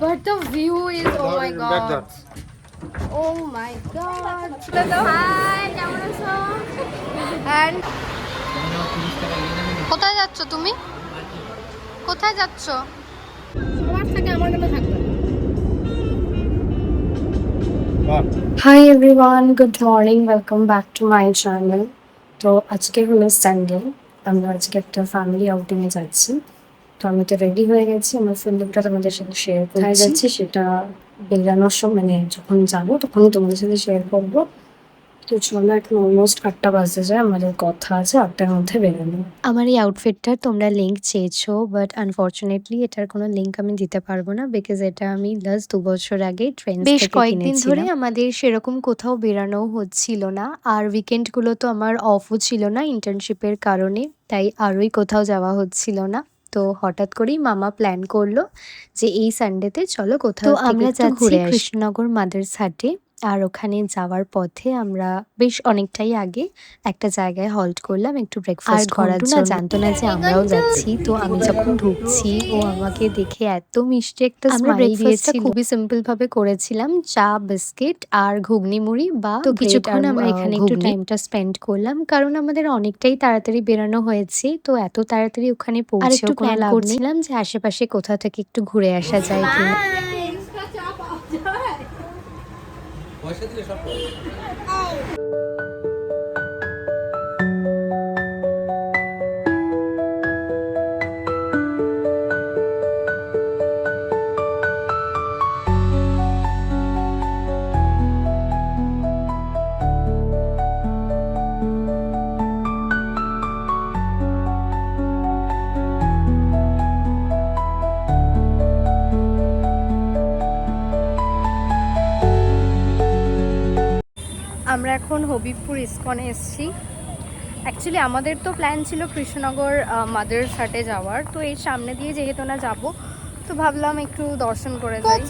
But the view is, oh my god. Oh my god. Hi, কেমন আছো? And কোথায় যাচ্ছ তুমি? কোথায় যাচ্ছ? সবার থেকে আমার কেন থাকবে? Hi everyone, good morning. Welcome back to my channel. তো আজকে হলো সানডে, আমরা আজকে একটা ফ্যামিলি আউটিংয়ে যাচ্ছি। তো আমি তো রেডি হয়ে গেছি, আমার ফিল্মটা তোমাদের সাথে শেয়ার করতে যাচ্ছি। সেটা বেরানোর সময় মানে যখন যাবো তখন তোমাদের সাথে শেয়ার করবো। তো চলো, এখন অলমোস্ট 8টা বাজতে যায়, আমাদের কথা আছে 8টার মধ্যে বেরোনো। আমার এই আউটফিটটার তোমরা লিঙ্ক চেয়েছো, বাট আনফর্চুনেটলি এটার কোনো লিঙ্ক আমি দিতে পারবো না, বিকজ এটা আমি লাস্ট 2 বছর আগে ট্রেন্ডস থেকে কিনেছিলাম। বেশ কয়েকদিন ধরে আমাদের সেরকম কোথাও বেরানো হচ্ছিল না, আর উইকেন্ডগুলো তো আমার অফও ছিল না ইন্টার্নশিপের কারণে, তাই আরোই কোথাও যাওয়া হচ্ছিল না। তো হঠাৎ করেই মামা প্ল্যান করলো যে এই সানডেতে চলো কোথাও আমরা যাচ্ছি কৃষ্ণনগর মাদার্স হাটে। আর ওখানে যাওয়ার পথে আমরা বেশ অনেকটাই আগে একটা জায়গায় হল্ট করলাম একটু ব্রেকফাস্ট করার জন্য। জানতো না যে আমরাও যাচ্ছি। তো আমি যখন ঢুকছি ও আমাকে দেখে এত মিষ্টি একটা স্মাইল দিয়েছে। খুবই সিম্পল ভাবে করেছিলাম, চা বিস্কিট আর ঘুগনি মুড়ি বা তো কিছুক্ষণ আমরা এখানে একটু টাইমটা স্পেন্ড করলাম, কারণ আমাদের অনেকটাই তাড়াতাড়ি বেরানো হয়েছে। তো এত তাড়াতাড়ি ওখানে পৌঁছে প্ল্যান করছিলাম যে আশেপাশে কোথা থেকে একটু ঘুরে আসা যায় কিনা। পয়সা দিলে সব আমরা এখন হবিবপুর ইসকনে এসেছি। অ্যাকচুয়ালি আমাদের তো প্ল্যান ছিল কৃষ্ণনগর মাদার্স হাটে যাওয়ার, তো এই সামনে দিয়ে যেহেতু না যাবো, তো ভাবলাম একটু দর্শন করে যাই।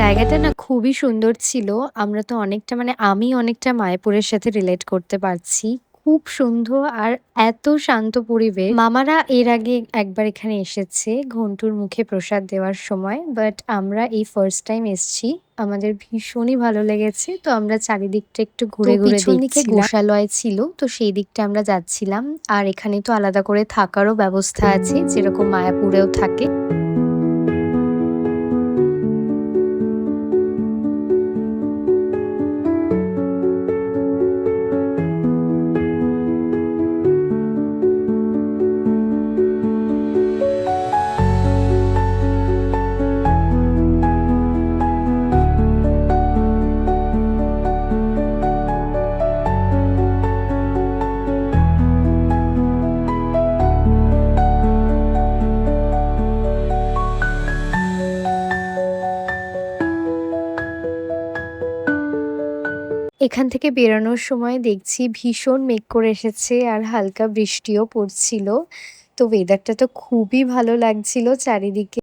জায়গাটা না খুবই সুন্দর ছিল। আমরা তো অনেকটা মানে আমি অনেকটা মায়াপুরের সাথে রিলেট করতে পারছি। খুব সুন্দর আর এত শান্ত পরিবেশ। মামারা এর আগে একবার এখানে এসেছে ঘন্টুর মুখে প্রসাদ দেওয়ার সময়, বাট আমরা এই ফার্স্ট টাইম এসেছি। আমাদের ভীষণই ভালো লেগেছে। তো আমরা চারিদিকটা একটু ঘুরে ঘুরে দেখছি। গোশালয় ছিল, তো সেই দিকটা আমরা যাচ্ছিলাম। আর এখানে তো আলাদা করে থাকারও ব্যবস্থা আছে, যেরকম মায়াপুরেও থাকে। এখান থেকে বেরানোর সময় দেখছি ভীষণ মেঘ করে এসেছে আর হালকা বৃষ্টিও পড়ছিল। তো ওয়েদারটা তো খুবই ভালো লাগছিল চারিদিকে।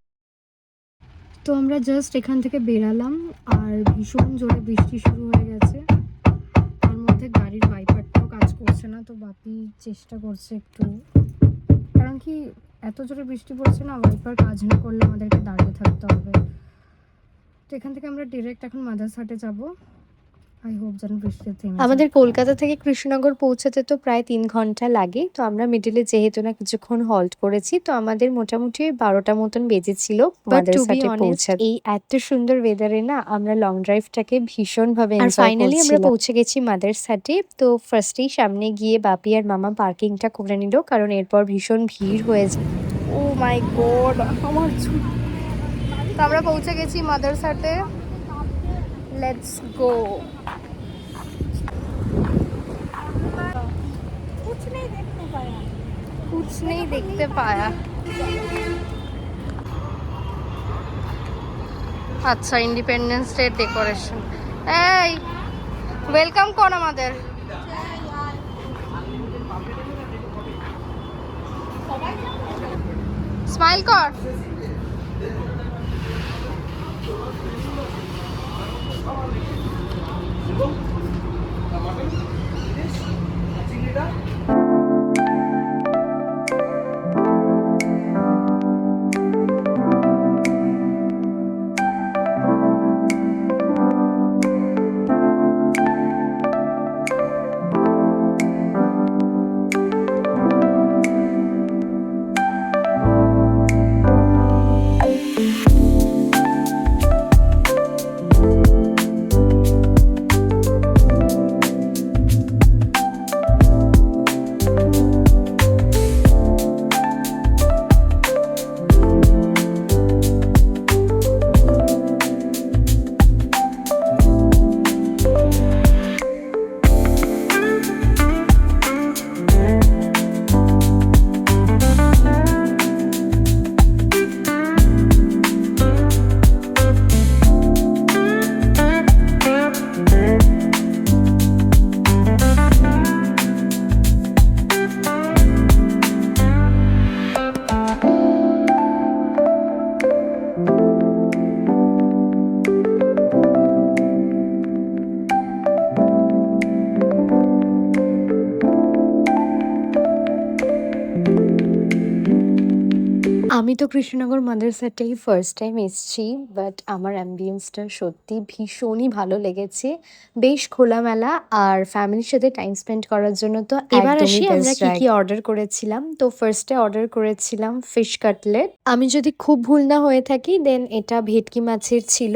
তো আমরা জাস্ট এখান থেকে বেরালাম আর ভীষণ জোরে বৃষ্টি শুরু হয়ে গেছে। তার মধ্যে গাড়ির ওয়াইপারটাও কাজ করছে না, তো বাপি চেষ্টা করছে একটু, কারণ কি এত জোরে বৃষ্টি পড়ছে না, ওয়াইপার কাজ না করলে আমাদেরকে দাঁড়িয়ে থাকতে হবে। তো এখান থেকে আমরা ডিরেক্ট এখন মাদার্স হাটে যাবো। আমাদের কলকাতা থেকে কৃষ্ণনগর পৌঁছাতে তো প্রায় 3 ঘন্টা লাগে। তো আমরা মিডিলে যেহেতু না কিছুক্ষণ হল্ট করেছি, তো আমাদের মোটামুটি 12টা মতন বেজেছিল মাদার্স হাটে পৌঁছাতে। এই এত সুন্দর ওয়েদারে না আমরা লং ড্রাইভটাকে ভীষণ ভাবে এনজয় করছিলাম। ফাইনালি আমরা পৌঁছে গেছি মাদার্স হাটে। তো ফার্স্টেই সামনে গিয়ে বাপি আর মামা পার্কিংটা করে নিল, কারণ এরপর ভীষণ ভিড় হয়ে যায়। ও মাই গড, আমার তো আমরা পৌঁছে গেছি মাদার্স হাটে। Let's go. कुछ नहीं देखते पाया। আচ্ছা, ইন্ডিপেন্ডেন্স ডে ডেকোরেশন। এই ওয়েলকাম কোন আমাদের স্মাইল কর। আমি তো কৃষ্ণনগর মাদারসাটাই ফার্স্ট টাইম এসেছি, বাট আমার অ্যাম্বিয়েন্সটা সত্যি ভীষণই ভালো লেগেছে। বেশ খোলামেলা আর ফ্যামিলির সাথে টাইম স্পেন্ড করার জন্য তো এবার আসি আমরা কি কি অর্ডার করেছিলাম। তো ফার্স্টে অর্ডার করেছিলাম ফিশ কাটলেট। আমি যদি খুব ভুল না হয়ে থাকি দেন এটা ভেটকি মাছের ছিল।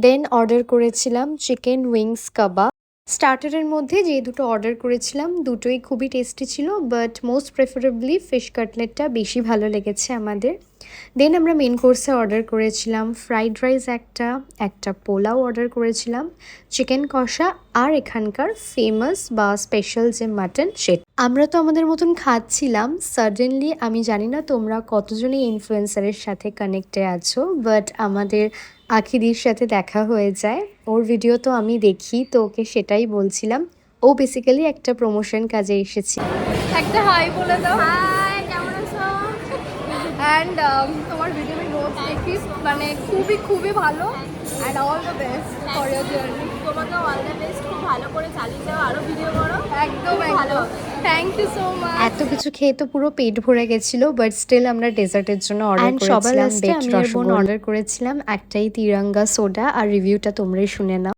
দেন অর্ডার করেছিলাম চিকেন উইংস কাবাব। স্টার্টারের মধ্যে যে দুটো অর্ডার করেছিলাম দুটোই খুবই টেস্টি ছিল, বাট মোস্ট প্রেফারেবলি ফিশ কাটলেটটা বেশি ভালো লেগেছে আমাদের। দেন আমরা মেন কোর্সে অর্ডার করেছিলাম ফ্রাইড রাইস একটা পোলাও অর্ডার করেছিলাম, চিকেন কষা আর এখানকার ফেমাস বা স্পেশাল যে মাটন সেটা। আমরা তো আমাদের মতন খাচ্ছিলাম, সাডেনলি আমি জানি না তোমরা কতজনই ইনফ্লুয়েন্সারের সাথে কানেক্টে আছো, বাট আমাদের আখিদির সাথে দেখা হয়ে যায়। ওর ভিডিও তো আমি দেখি, তো ওকে সেটাই বলছিলাম। ও বেসিক্যালি একটা প্রমোশন কাজে এসেছে। একটা হাই বলে দাও। হাই, কেমন আছো? অ্যান্ড তোমার ভিডিও আমি রোজ দেখি, মানে খুবই ভালো। And all the best for your journey. তোমাকে অল দ্য বেস্ট, খুব ভালো করে চালিয়ে যাও, আরো ভিডিও করো। একদম ভালো। Thank you so much. এত কিছু খেয়ে তো পুরো পেট ভরে গেছিল, বাট স্টিল আমরা ডেজার্টের জন্য অর্ডার করেছিলাম বেট রসগোল্লা। অর্ডার করেছিলাম একটাই তিরঙ্গা সোডা, আর রিভিউটা তোমরাই শুনে নাও।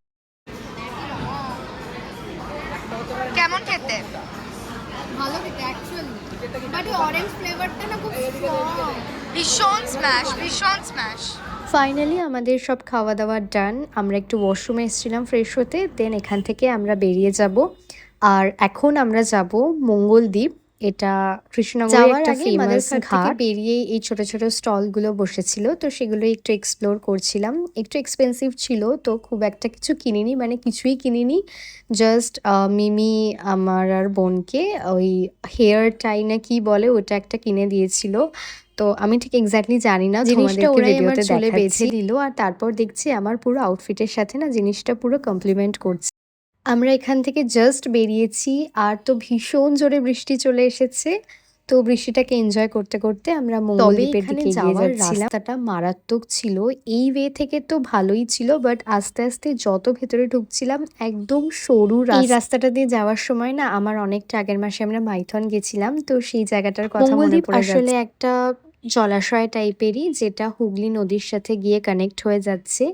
কেমন খেতে? ভালো খেতে অ্যাকচুয়ালি, বাট এই অরেঞ্জ ফ্লেভারটা না খুব স্ট্রং। ভীষণ স্ম্যাশ। ফাইনালি আমাদের সব খাওয়া দাওয়া ডান। আমরা একটু ওয়াশরুমে এসেছিলাম ফ্রেশ হতে, দেন এখান থেকে আমরা বেরিয়ে যাব। আর এখন আমরা যাব মঙ্গলদ্বীপ। এটা কৃষ্ণনগরের একটা ফেমাস ঘাট। বেরিয়ে এই ছোট ছোট স্টলগুলো বসেছিল, তো সেগুলো একটু এক্সপ্লোর করছিলাম। একটু এক্সপেন্সিভ ছিল, তো খুব একটা কিছু কিনিনি, মানে কিছুই কিনিনি। জাস্ট মিমি আমার আর বোনকে ওই হেয়ার টাই না কি বলে ওটা একটা কিনে দিয়েছিল। তো আমি ঠিক এক্স্যাক্টলি জানি না, জিনিসটা ওরাই আমার চুলে বেঁধে দিল, আর তারপর দেখছি আমার পুরো আউটফিটের সাথে না জিনিসটা পুরো কমপ্লিমেন্ট করছে। আমরা এখান থেকে জাস্ট বেরিয়েছি, আর তো ভীষণ জোরে বৃষ্টি চলে এসেছে। তো বৃষ্টিটাকে এনজয় করতে করতে আমরা মঙ্গলদ্বীপের দিকে এগিয়ে যাচ্ছিলাম। রাস্তাটা মারাত্মক ছিল, এই ওয়ে থেকে তো ভালোই ছিল, বাট আস্তে আস্তে যত ভেতরে ঢুকছিলাম একদম সরু এই রাস্তাটা দিয়ে যাওয়ার সময় না আমার অনেকটা আগের মাসে আমরা মাইথন গেছিলাম, তো সেই জায়গাটার কথা মনে পড়ে যাচ্ছে। আসলে একটা জলাশয় টাইপেরই, যেটা হুগলি নদীর সাথে গিয়ে কানেক্ট হয়ে যাচ্ছে।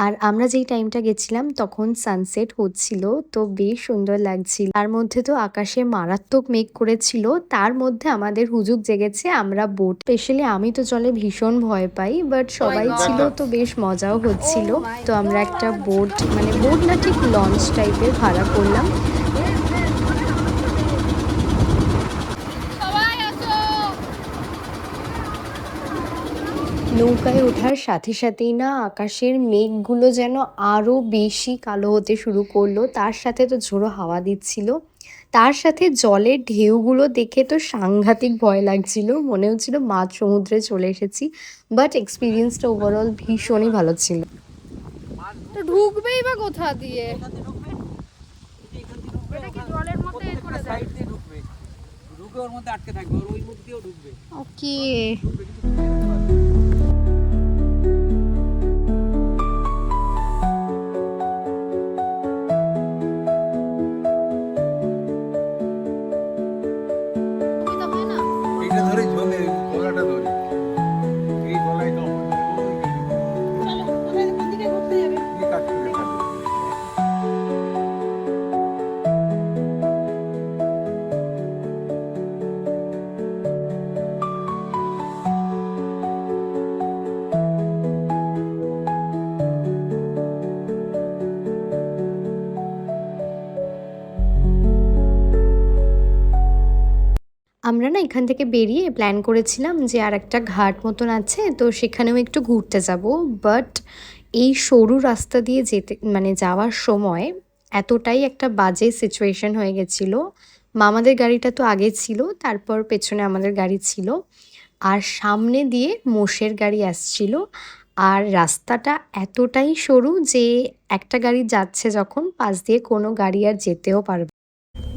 আর আমরা যেই টাইমটা গেছিলাম তখন সানসেট হচ্ছিল, তো বেশ সুন্দর লাগছিল। তার মধ্যে তো আকাশে মারাত্মক মেঘ করেছিল, তার মধ্যে আমাদের হুজুক জেগেছে আমরা বোট। স্পেশালি আমি তো জলে ভীষণ ভয় পাই, বাট সবাই ছিল তো বেশ মজাও হচ্ছিল। তো আমরা একটা বোট, মানে বোট না ঠিক লঞ্চ টাইপের ভাড়া করলাম। নৌকায় ওঠার সাথে সাথেই না আকাশের মেঘগুলো যেন আরো বেশি কালো হতে শুরু করলো, তার সাথে তো ঝোড়ো হাওয়া দিচ্ছিল, তার সাথে জলের ঢেউগুলো দেখে তো সাংঘাতিক ভয় লাগছিল, মনে হচ্ছিল মাঝ সমুদ্রে চলে এসেছি। বাট এক্সপিরিয়েন্সটা ওভারঅল ভীষণই ভালো ছিল। তো ঢুকবেই বা কোথা দিয়ে? এটা কি জলের মধ্যে করে দেয়? ঢুকবে ওর মধ্যে আটকে থাকবে, ওর ওই মুখ দিয়েও ঢুকবে। ওকে ঢুকবে কিন্তু তুমি যেতে পারবে। এইটা ধরে ঝোলে গলাটা ধরে এই গলায় কাপড় ধরে ওই কাট করে কাট। আমরা না এখান থেকে বেরিয়ে প্ল্যান করেছিলাম যে আর একটা ঘাট মতন আছে, তো সেখানেও একটু ঘুরতে যাব। বাট এই সরু রাস্তা দিয়ে যেতে মানে যাওয়ার সময় এতটাই একটা বাজে সিচুয়েশন হয়ে গেছিলো। মামাদের গাড়িটা তো আগে ছিল, তারপর পেছনে আমাদের গাড়ি ছিল, আর সামনে দিয়ে মোষের গাড়ি আসছিল। আর রাস্তাটা এতটাই সরু যে একটা গাড়ি যাচ্ছে যখন, পাশ দিয়ে কোনো গাড়ি আর যেতেও পারবে।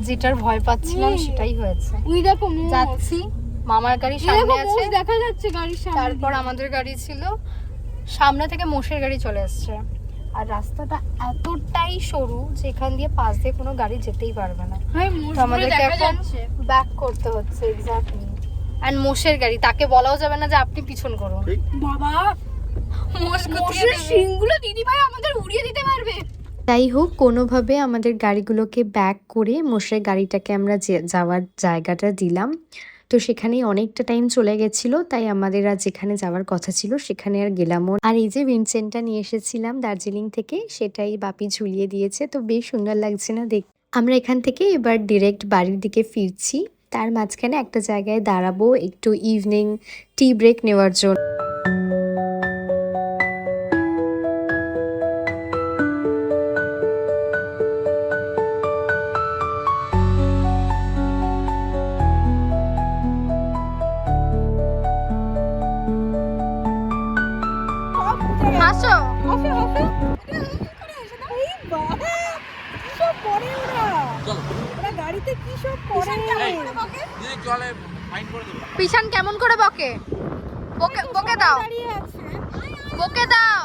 যেটার ভয় পাচ্ছিলাম সেটাই হয়েছে। ওই দেখো মোষ। যাচ্ছি, মামার গাড়ি সামনে আছে, দেখা যাচ্ছে গাড়ির সামনে, তারপর আমাদের গাড়ি ছিল, সামনে থেকে মোষের গাড়ি চলে আসছে। আর রাস্তাটা এতটাই সরু যে এখান দিয়ে পাশ দিয়ে কোনো গাড়ি যেতেই পারবে না। তো আমাদেরকে এখন ব্যাক করতে হচ্ছে। এক্স্যাক্টলি। এন্ড মোষের গাড়ি, তাকে বলাও যাবে না যে আপনি পিছন করুন। বাবা মোষের শিংগুলো দিদি ভাই আমাদের উড়িয়ে দিতে পারবে। যাই হোক, কোনোভাবে আমাদের গাড়িগুলোকে ব্যাক করে মোষের গাড়িটাকে আমরা যাওয়ার জায়গাটা দিলাম। তো সেখানেই অনেকটা টাইম চলে গেছিল, তাই আমাদের আর যেখানে যাওয়ার কথা ছিল সেখানে আর গেলামও। আর এই যে উইন্ডচেনটা নিয়ে এসেছিলাম দার্জিলিং থেকে, সেটাই বাপি ঝুলিয়ে দিয়েছে, তো বেশ সুন্দর লাগছে না দেখ। আমরা এখান থেকে এবার ডিরেক্ট বাড়ির দিকে ফিরছি। তার মাঝখানে একটা জায়গায় দাঁড়াবো একটু ইভিনিং টি ব্রেক নেওয়ার জন্য। হাসো পিছন কেমন করে বকে বকে বকে দাও বকে দাও।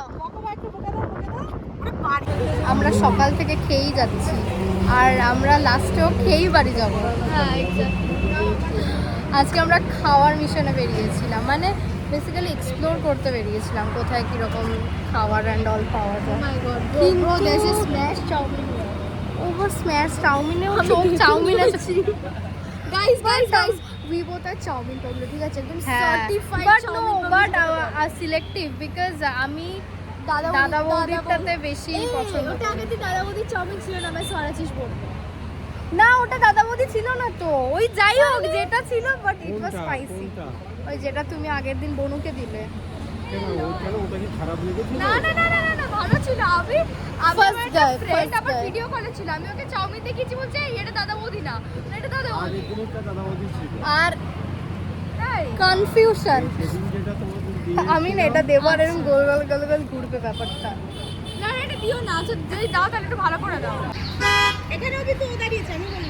আমরা সকাল থেকে খেয়েই যাচ্ছি, আর আমরা লাস্টেও খেয়েই বাড়ি যাবো। আজকে আমরা খাওয়ার মিশনে বেরিয়েছিলাম, মানে বেসিক্যালি এক্সপ্লোর করতে বেরিয়েছিলাম কোথায় কিরকম খাবার অ্যান্ড অল পাওয়া যায়। ওভার স্ম্যাশ চাউমিনেও চোখ চাউমিন আছে। Guys guys guys we both are chowmein পাগল, ঠিক আছে, একদম সার্টিফাইড চাউমিন পাগল। বাট সিলেক্টিভ বিকজ আমি দাদা বৌদিটাতে বেশি পছন্দ ওটা আগে তুই দাদা বৌদির চাউমিন ছিল না, আমি সরাচিস বলবো না, ওটা দাদা বৌদি ছিল না তো। ওই যাই হোক যেটা ছিল, বাট ইট ওয়াজ স্পাইসি। ওই যেটা তুমি আগের দিন বনুকে দিলে। না না না না না ভালো ছিল। আমি ফ্রেন্ড আবার ভিডিও কলে ছিল, আমি ওকে চাউমিন দেখিয়েছি, বলছে এটা দাদা বৌদি না, এটা দাদা বৌদি। আর কনফিউশন, আমি না এটা দেবো আর এরকম গোল গোল গোল গোল ঘুরবে ব্যাপারটা। না না এটা দিও না, যদি দাও তাহলে একটু ভালো করে দাও। এখানেও কিন্তু ও দাঁড়িয়েছে, আমি বলি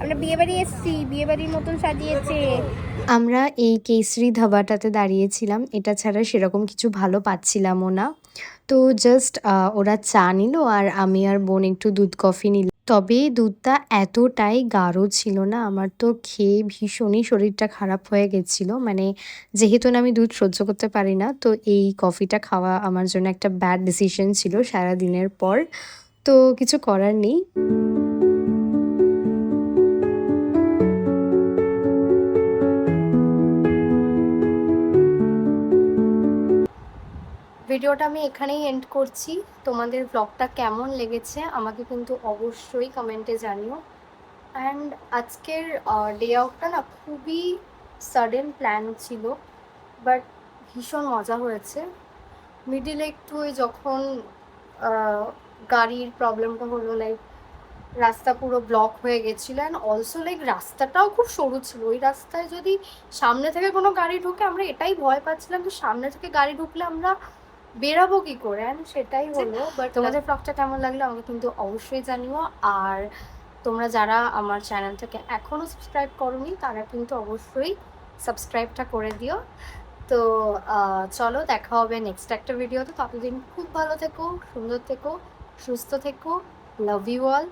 আমরা বিয়ে বাড়ি এসেছি, বিয়ে বাড়ির মতন সাজিয়েছে। আমরা এই কেসরি ধাবাটাতে দাঁড়িয়েছিলাম, এটা ছাড়া সেরকম কিছু ভালো পাচ্ছিলামও না। তো জাস্ট ওরা চা নিল আর আমি আর বোন একটু দুধ কফি নিল। তবে দুধটা এতটাই গাঢ় ছিল না, আমার তো খেয়ে ভীষণই শরীরটা খারাপ হয়ে গেছিলো। মানে যেহেতু না আমি দুধ সহ্য করতে পারি না, তো এই কফিটা খাওয়া আমার জন্য একটা ব্যাড ডিসিশন ছিল সারা দিনের পর। তো কিছু করার নেই। ভিডিওটা আমি এখানেই এন্ড করছি। তোমাদের ব্লগটা কেমন লেগেছে আমাকে কিন্তু অবশ্যই কমেন্টে জানিও। অ্যান্ড আজকের ডে আউটটা না খুবই সাডেন প্ল্যান ছিল, বাট ভীষণ মজা হয়েছে। মিডিলে একটু যখন গাড়ির প্রবলেমটা হলো, লাইক রাস্তা পুরো ব্লক হয়ে গেছিলো, অ্যান্ড অলসো লাইক রাস্তাটাও খুব সরু ছিল। ওই রাস্তায় যদি সামনে থেকে কোনো গাড়ি ঢুকে, আমরা এটাই ভয় পাচ্ছিলাম যে সামনে থেকে গাড়ি ঢুকলে আমরা বেরাবো কি করে, অ্যান্ড সেটাই হলো। বাট তোমাদের ব্লগটা কেমন লাগলো আমাকে কিন্তু অবশ্যই জানিও। আর তোমরা যারা আমার চ্যানেলটাকে এখনও সাবস্ক্রাইব করোনি তারা কিন্তু অবশ্যই সাবস্ক্রাইবটা করে দিও। তো চলো দেখা হবে নেক্সট একটা ভিডিওতে। ততদিন খুব ভালো থেকো, সুন্দর থেকো, সুস্থ থেকো। Love you all.